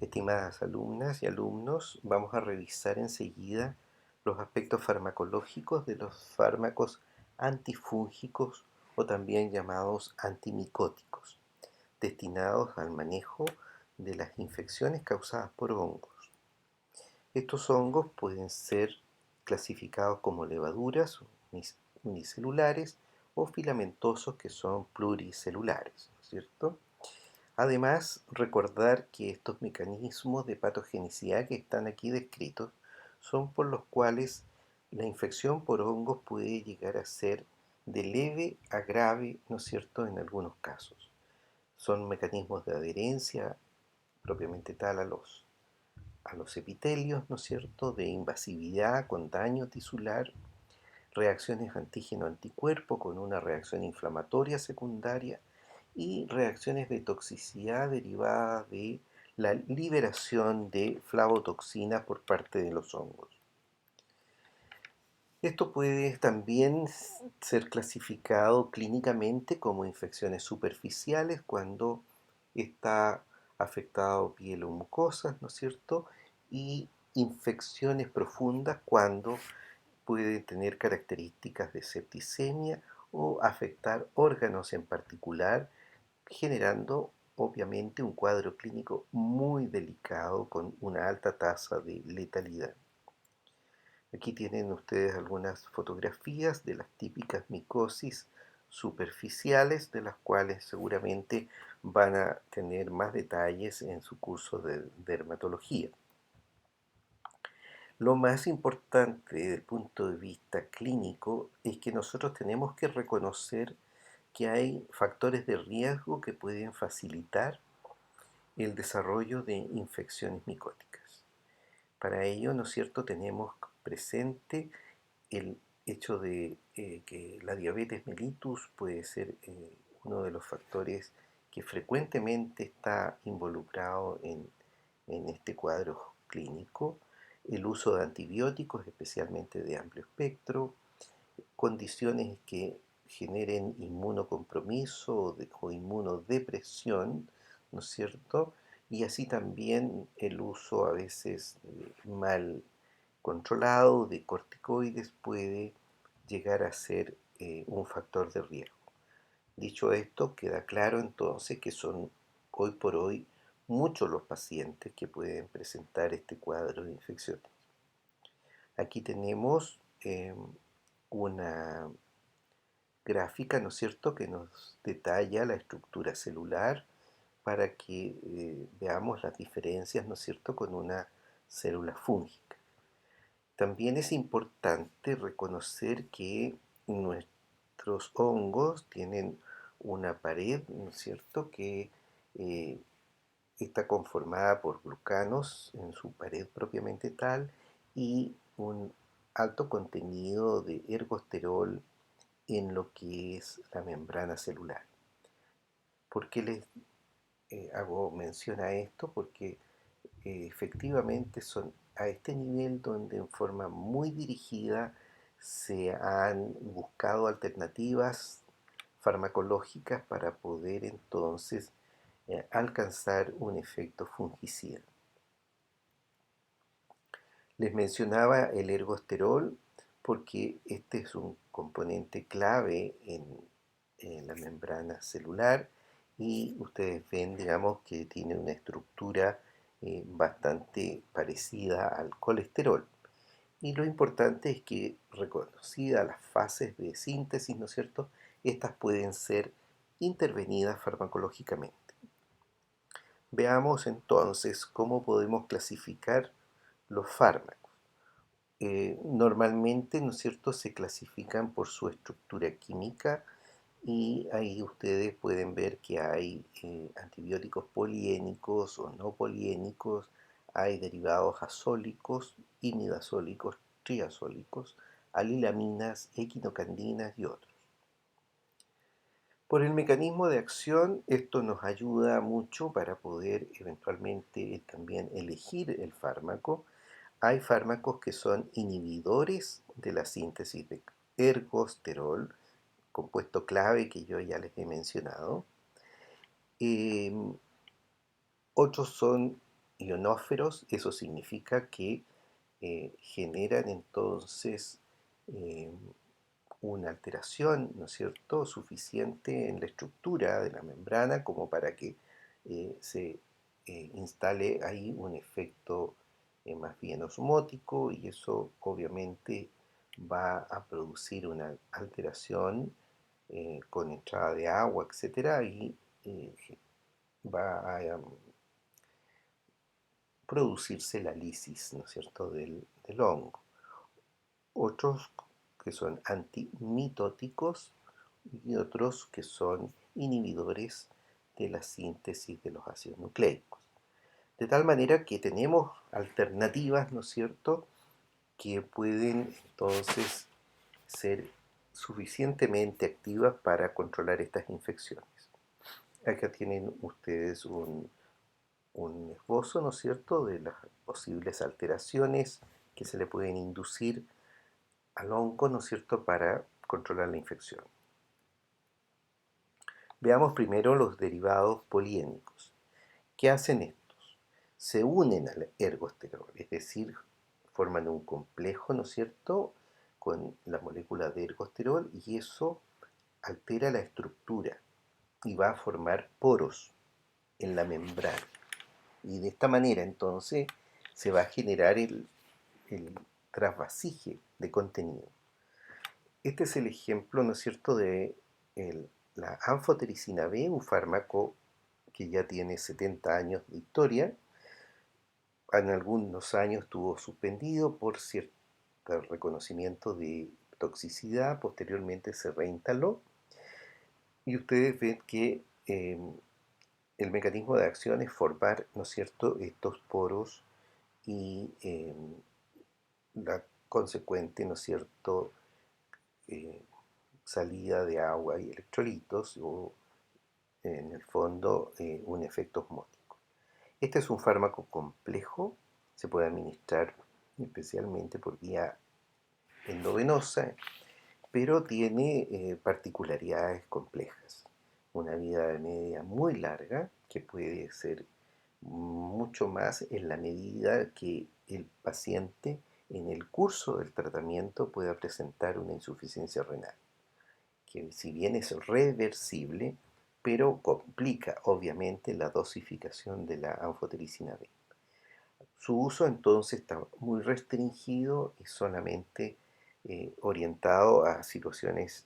Estimadas alumnas y alumnos, vamos a revisar enseguida los aspectos farmacológicos de los fármacos antifúngicos o también llamados antimicóticos, destinados al manejo de las infecciones causadas por hongos. Estos hongos pueden ser clasificados como levaduras unicelulares o filamentosos que son pluricelulares, ¿no es cierto? Además, recordar que estos mecanismos de patogenicidad que están aquí descritos son por los cuales la infección por hongos puede llegar a ser de leve a grave, ¿no es cierto?, en algunos casos. Son mecanismos de adherencia propiamente tal a los epitelios, ¿no es cierto?, de invasividad con daño tisular, reacciones antígeno-anticuerpo con una reacción inflamatoria secundaria y reacciones de toxicidad derivadas de la liberación de flavotoxina por parte de los hongos. Esto puede también ser clasificado clínicamente como infecciones superficiales cuando está afectado piel o mucosas, ¿no es cierto? Y infecciones profundas cuando puede tener características de septicemia o afectar órganos en particular, generando obviamente un cuadro clínico muy delicado con una alta tasa de letalidad. Aquí tienen ustedes algunas fotografías de las típicas micosis superficiales, de las cuales seguramente van a tener más detalles en su curso de dermatología. Lo más importante desde el punto de vista clínico es que nosotros tenemos que reconocer que hay factores de riesgo que pueden facilitar el desarrollo de infecciones micóticas. Para ello, ¿no es cierto?, tenemos presente el hecho de que la diabetes mellitus puede ser uno de los factores que frecuentemente está involucrado en este cuadro clínico, el uso de antibióticos, especialmente de amplio espectro, condiciones que generen inmunocompromiso o inmunodepresión, ¿no es cierto? Y así también el uso a veces mal controlado de corticoides puede llegar a ser un factor de riesgo. Dicho esto, queda claro entonces que son hoy por hoy muchos los pacientes que pueden presentar este cuadro de infecciones. Aquí tenemos una gráfica, ¿no es cierto?, que nos detalla la estructura celular para que veamos las diferencias, ¿no es cierto?, con una célula fúngica. También es importante reconocer que nuestros hongos tienen una pared, ¿no es cierto?, que eh, está conformada por glucanos en su pared propiamente tal y un alto contenido de ergosterol en lo que es la membrana celular. ¿Por qué les hago mención a esto? Porque efectivamente son a este nivel donde en forma muy dirigida se han buscado alternativas farmacológicas para poder entonces alcanzar un efecto fungicida. Les mencionaba el ergosterol porque este es un componente clave en la membrana celular y ustedes ven, digamos, que tiene una estructura bastante parecida al colesterol. Y lo importante es que, reconocidas las fases de síntesis, ¿no es cierto?, estas pueden ser intervenidas farmacológicamente. Veamos entonces cómo podemos clasificar los fármacos. Normalmente, ¿no es cierto?, se clasifican por su estructura química y ahí ustedes pueden ver que hay antibióticos poliénicos o no poliénicos, hay derivados azólicos, imidazólicos, triazólicos, alilaminas, equinocandinas y otros. Por el mecanismo de acción, esto nos ayuda mucho para poder eventualmente también elegir el fármaco. Hay fármacos que son inhibidores de la síntesis de ergosterol, compuesto clave que yo ya les he mencionado. Otros son ionóferos, eso significa que generan entonces eh, una alteración, ¿no es cierto?, suficiente en la estructura de la membrana como para que se instale ahí un efecto más bien osmótico, y eso obviamente va a producir una alteración con entrada de agua, etcétera, y eh, va a producirse la lisis, ¿no es cierto?, del hongo. Otros que son antimitóticos y otros que son inhibidores de la síntesis de los ácidos nucleicos. De tal manera que tenemos alternativas, ¿no es cierto?, que pueden entonces ser suficientemente activas para controlar estas infecciones. Acá tienen ustedes un esbozo, ¿no es cierto?, de las posibles alteraciones que se le pueden inducir al hongo, ¿no es cierto?, para controlar la infección. Veamos primero los derivados poliénicos. ¿Qué hacen estos? Se unen al ergosterol, es decir, forman un complejo, ¿no es cierto?, con la molécula de ergosterol, y eso altera la estructura y va a formar poros en la membrana. Y de esta manera entonces se va a generar el trasvasije de contenido. Este es el ejemplo, ¿no es cierto?, de la anfotericina B, un fármaco que ya tiene 70 años de historia. En algunos años estuvo suspendido por cierto reconocimiento de toxicidad, posteriormente se reinstaló, y ustedes ven que el mecanismo de acción es formar, ¿no es cierto?, estos poros y la consecuente, ¿no es cierto?, eh, salida de agua y electrolitos, o en el fondo un efecto osmótico. Este es un fármaco complejo, se puede administrar especialmente por vía endovenosa, pero tiene particularidades complejas. Una vida media muy larga, que puede ser mucho más en la medida que el paciente en el curso del tratamiento pueda presentar una insuficiencia renal, que si bien es reversible, pero complica obviamente la dosificación de la anfotericina B. Su uso entonces está muy restringido y solamente orientado a situaciones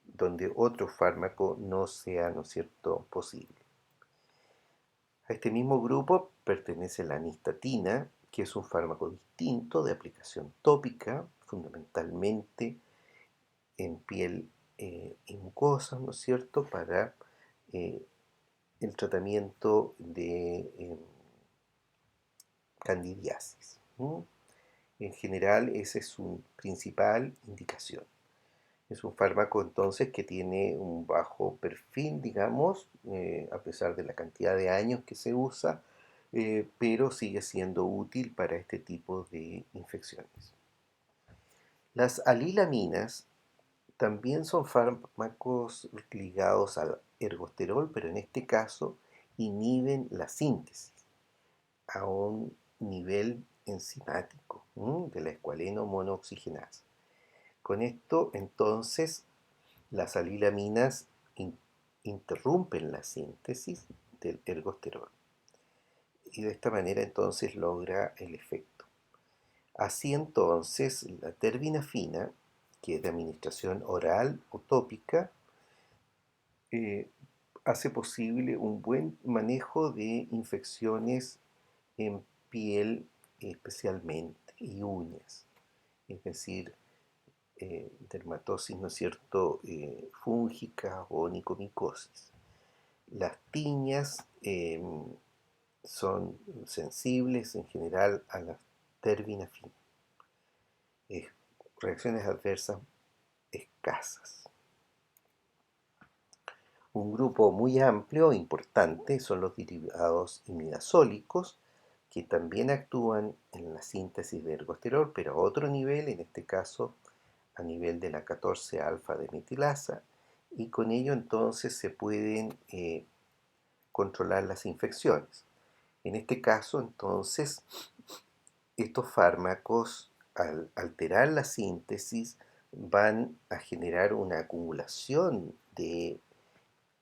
donde otro fármaco no sea, ¿no es cierto?, posible. A este mismo grupo pertenece la nistatina, que es un fármaco distinto de aplicación tópica, fundamentalmente en piel y mucosas, ¿no es cierto?, para eh, el tratamiento de candidiasis. En general, esa es su principal indicación. Es un fármaco entonces que tiene un bajo perfil, digamos, a pesar de la cantidad de años que se usa, pero sigue siendo útil para este tipo de infecciones. Las alilaminas también son fármacos ligados al ergosterol, pero en este caso inhiben la síntesis a un nivel enzimático de la escualeno monooxigenasa. Con esto, entonces, las alilaminas interrumpen la síntesis del ergosterol, y de esta manera entonces logra el efecto. Así entonces, la terbinafina, que es de administración oral o tópica, eh, hace posible un buen manejo de infecciones en piel especialmente y uñas, es decir, dermatosis, ¿no es cierto?, fúngica o onicomicosis. Las tiñas son sensibles en general a la terbinafina. Reacciones adversas escasas. Un grupo muy amplio e importante son los derivados imidazólicos, que también actúan en la síntesis de ergosterol, pero a otro nivel, en este caso a nivel de la 14-alfa de metilasa, y con ello entonces se pueden controlar las infecciones. En este caso, entonces, estos fármacos, al alterar la síntesis, van a generar una acumulación de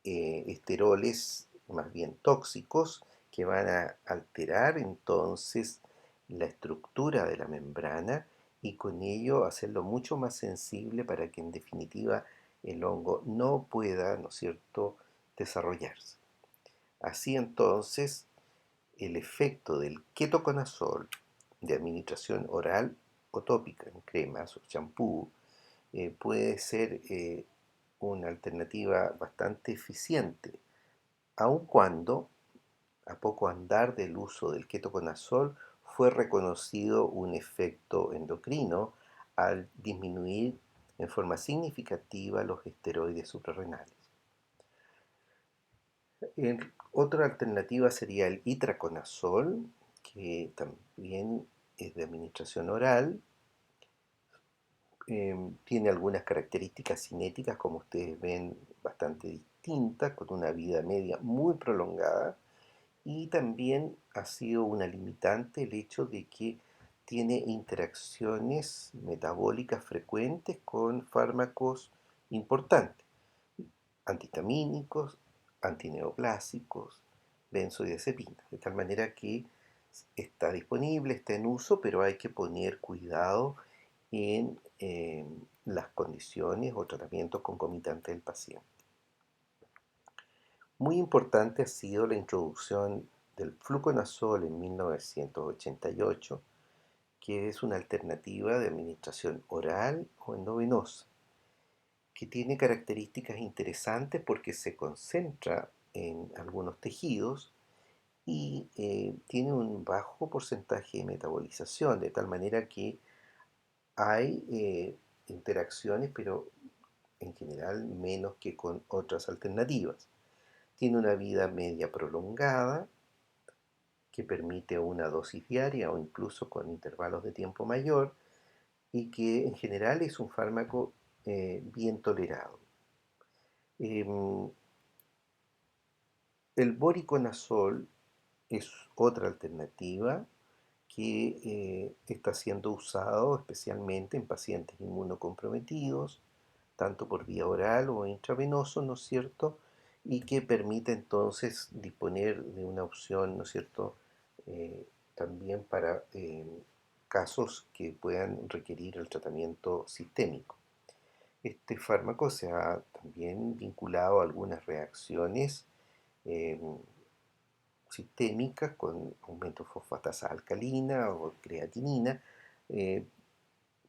esteroles más bien tóxicos que van a alterar entonces la estructura de la membrana y con ello hacerlo mucho más sensible para que en definitiva el hongo no pueda, ¿no es cierto?, desarrollarse. Así entonces, el efecto del ketoconazol de administración oral o tópica en cremas o champú puede ser una alternativa bastante eficiente, aun cuando a poco andar del uso del ketoconazol fue reconocido un efecto endocrino al disminuir en forma significativa los esteroides suprarrenales. Otra alternativa sería el itraconazol, que también es de administración oral. Tiene algunas características cinéticas, como ustedes ven, bastante distintas, con una vida media muy prolongada. Y también ha sido una limitante el hecho de que tiene interacciones metabólicas frecuentes con fármacos importantes, antihistamínicos, antineoplásicos, benzodiazepinas, de tal manera que está disponible, está en uso, pero hay que poner cuidado en las condiciones o tratamientos concomitantes del paciente. Muy importante ha sido la introducción del fluconazol en 1988, que es una alternativa de administración oral o endovenosa, que tiene características interesantes porque se concentra en algunos tejidos y tiene un bajo porcentaje de metabolización, de tal manera que hay interacciones, pero en general menos que con otras alternativas. Tiene una vida media prolongada que permite una dosis diaria o incluso con intervalos de tiempo mayor y que en general es un fármaco bien tolerado. Em, el voriconazol es otra alternativa que está siendo usado especialmente en pacientes inmunocomprometidos, tanto por vía oral o intravenoso, ¿no es cierto? Y que permite entonces disponer de una opción, ¿no es cierto?, eh, también para casos que puedan requerir el tratamiento sistémico. Este fármaco se ha también vinculado a algunas reacciones eh, sistémicas con aumento de fosfatasa alcalina o creatinina, eh,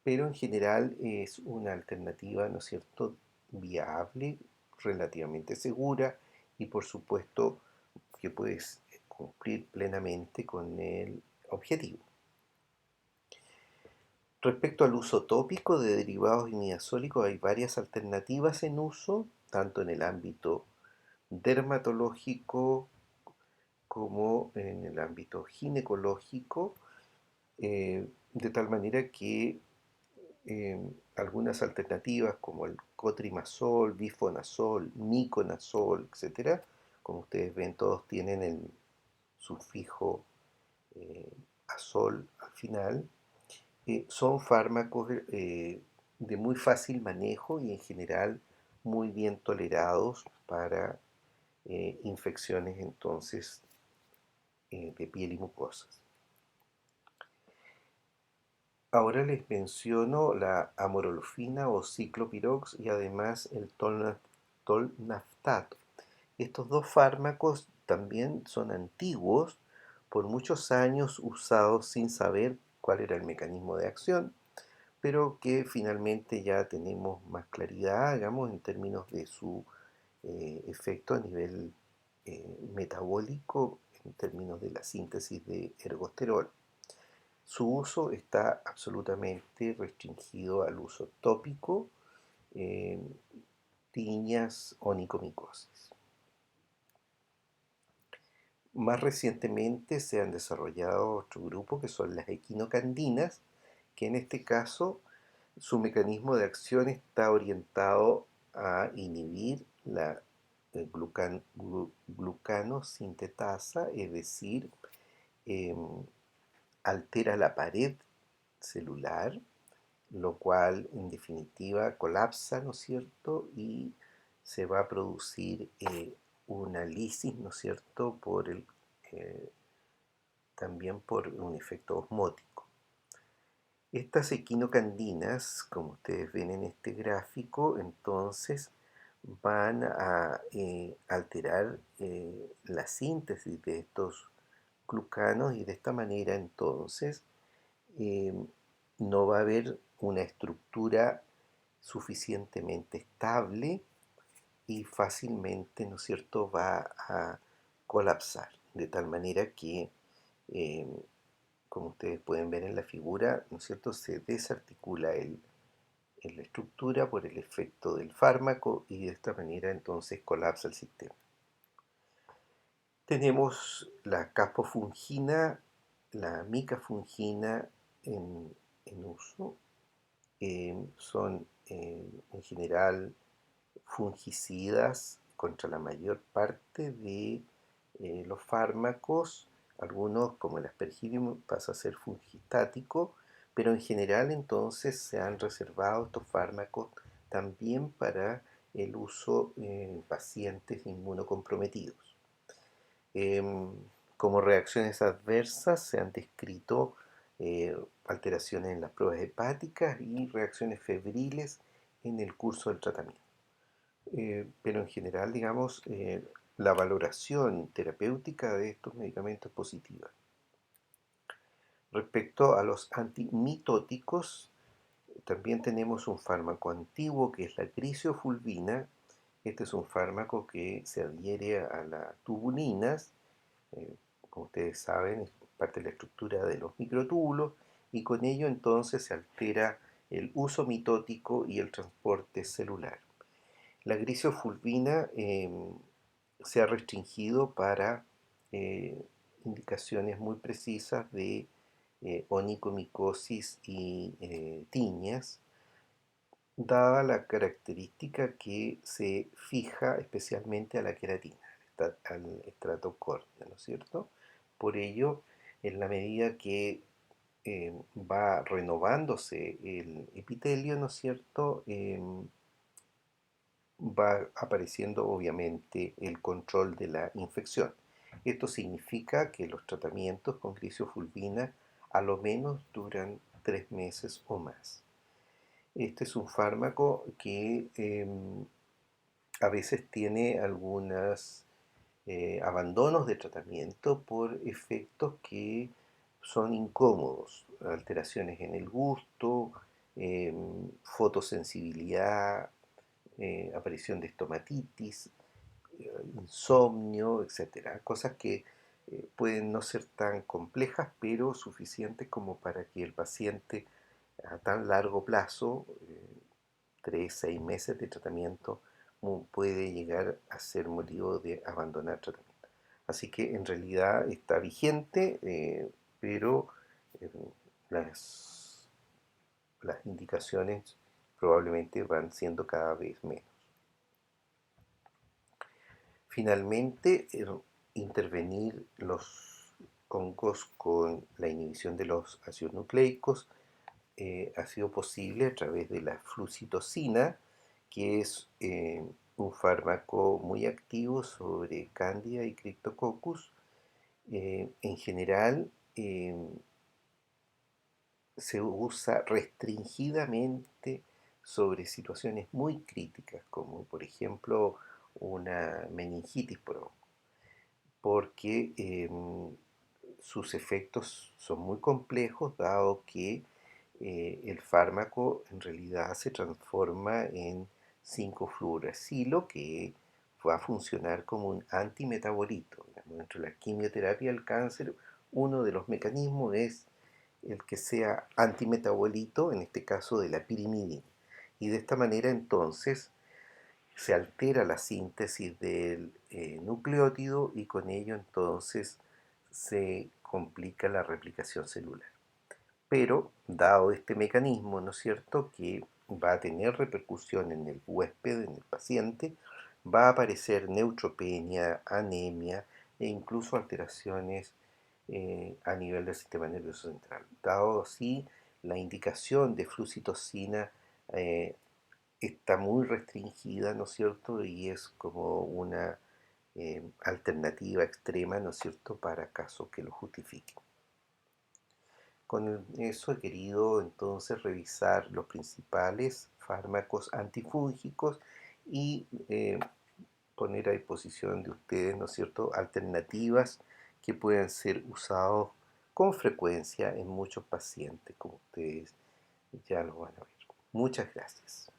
pero en general es una alternativa, ¿no es cierto?, viable, relativamente segura y por supuesto que puedes cumplir plenamente con el objetivo. Respecto al uso tópico de derivados imidazólicos, hay varias alternativas en uso, tanto en el ámbito dermatológico como en el ámbito ginecológico, de tal manera que algunas alternativas como el cotrimazol, bifonazol, miconazol, etcétera, como ustedes ven, todos tienen el sufijo eh, azol al final, son fármacos de muy fácil manejo y en general muy bien tolerados para infecciones entonces de piel y mucosas. Ahora les menciono la amorolfina o ciclopirox y además el tolnaftato. Estos dos fármacos también son antiguos, por muchos años usados sin saber cuál era el mecanismo de acción, pero que finalmente ya tenemos más claridad, digamos, en términos de su efecto a nivel metabólico, en términos de la síntesis de ergosterol. Su uso está absolutamente restringido al uso tópico, en tiñas onicomicosis. Más recientemente se han desarrollado otro grupo que son las equinocandinas, que en este caso su mecanismo de acción está orientado a inhibir la glucanosintetasa, es decir, em, altera la pared celular, lo cual en definitiva colapsa, ¿no es cierto? Y se va a producir una lisis, ¿no es cierto? Eh, también por un efecto osmótico. Estas equinocandinas, como ustedes ven en este gráfico, entonces van a alterar la síntesis de estos glucanos, y de esta manera entonces eh, no va a haber una estructura suficientemente estable y fácilmente, ¿no es cierto?, va a colapsar, de tal manera que, eh, como ustedes pueden ver en la figura, ¿no es cierto?, se desarticula la estructura por el efecto del fármaco, y de esta manera entonces colapsa el sistema. Tenemos la capofungina, la micafungina en uso. Son en general fungicidas contra la mayor parte de los fármacos. Algunos, como el aspergillum, pasa a ser fungistático, pero en general entonces se han reservado estos fármacos también para el uso en pacientes inmunocomprometidos. Como reacciones adversas se han descrito alteraciones en las pruebas hepáticas y reacciones febriles en el curso del tratamiento. Pero en general, digamos, la valoración terapéutica de estos medicamentos es positiva. Respecto a los antimitóticos, también tenemos un fármaco antiguo que es la crisiofulvina. Este es un fármaco que se adhiere a las tubulinas, eh, como ustedes saben, es parte de la estructura de los microtúbulos, y con ello entonces se altera el uso mitótico y el transporte celular. La grisofulvina se ha restringido para eh, indicaciones muy precisas de onicomicosis y tiñas, dada la característica que se fija especialmente a la queratina, al estrato córneo, ¿no es cierto? Por ello, en la medida que va renovándose el epitelio, ¿no es cierto?, va apareciendo obviamente el control de la infección. Esto significa que los tratamientos con gliciofulvina a lo menos duran 3 meses o más. Este es un fármaco que a veces tiene algunos abandonos de tratamiento por efectos que son incómodos, alteraciones en el gusto, fotosensibilidad, aparición de estomatitis, insomnio, etcétera. Cosas que pueden no ser tan complejas, pero suficientes como para que el paciente a tan largo plazo, 3, 6 meses de tratamiento, puede llegar a ser motivo de abandonar tratamiento. Así que en realidad está vigente, pero eh, las, las indicaciones probablemente van siendo cada vez menos. Finalmente, intervenir los hongos con la inhibición de los ácidos nucleicos ha sido posible a través de la flucitosina, que es un fármaco muy activo sobre Candida y Cryptococcus. En general, se usa restringidamente sobre situaciones muy críticas, como por ejemplo una meningitis por hongo, porque sus efectos son muy complejos, dado que el fármaco en realidad se transforma en 5-fluoracilo, que va a funcionar como un antimetabolito. Dentro de la quimioterapia del cáncer, uno de los mecanismos es el que sea antimetabolito, en este caso de la pirimidina. Y de esta manera entonces se altera la síntesis del nucleótido, y con ello entonces se complica la replicación celular. Pero, dado este mecanismo, ¿no es cierto?, que va a tener repercusión en el huésped, en el paciente, va a aparecer neutropenia, anemia e incluso alteraciones a nivel del sistema nervioso central. Dado así, la indicación de flucitocina eh, está muy restringida, ¿no es cierto? Y es como una alternativa extrema, ¿no es cierto?, para casos que lo justifiquen. Con eso he querido entonces revisar los principales fármacos antifúngicos y poner a disposición de ustedes, ¿no es cierto?, alternativas que puedan ser usados con frecuencia en muchos pacientes, como ustedes ya lo van a ver. Muchas gracias.